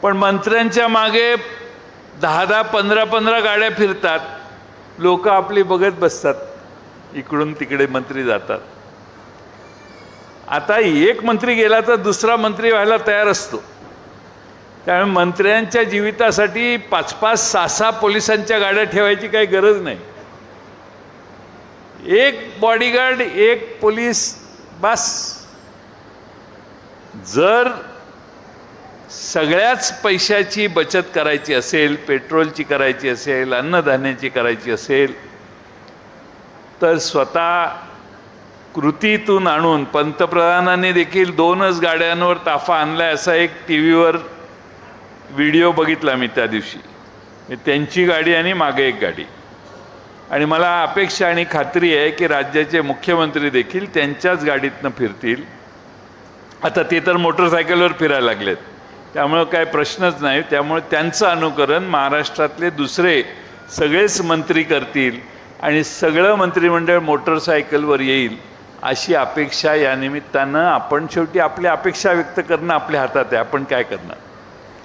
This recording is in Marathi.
पण मंत्र्यांच्या मागे 10-10, 15-15 गाड्या फिरतात, लोक आपली बघत बसतात, इकडून तिकडे मंत्री जातात. आता एक मंत्री गेला तर दुसरा मंत्री व्हायला तयार असतो. त्यामुळे मंत्र्यांच्या जीवितासाठी 5-5, 6-6 पोलिसांच्या गाड्या ठेवायची काही गरज नाही. एक बॉडीगार्ड, एक पोलीस बस. जर सगळ्याच पैशाची बचत करायची असेल, पेट्रोलची करायची असेल, अन्नधान्याची करायची असेल, तर स्वतः कृतीतून आणून, पंतप्रधानांनी देखील 2च गाड्यांवर ताफा आणलाय असा एक टीव्हीवर व्हिडिओ बघितला मी त्या दिवशी. त्यांची गाडी आणि मागे एक गाडी. आणि मला अपेक्षा आणि खात्री आहे की राज्याचे मुख्यमंत्री देखील त्यांच्याच गाडीतनं फिरतील. आता ते तर मोटरसायकलवर फिरायला लागलेत, त्यामुळे काय प्रश्नच नाही. त्यामुळे त्यांचं अनुकरण महाराष्ट्रातले दुसरे सगळेच मंत्री करतील आणि सगळं मंत्रिमंडळ मोटरसायकलवर येईल अशी अपेक्षा या निमित्तानं आपण, शेवटी आपली अपेक्षा व्यक्त करणं आपल्या हातात आहे, आपण काय करणार.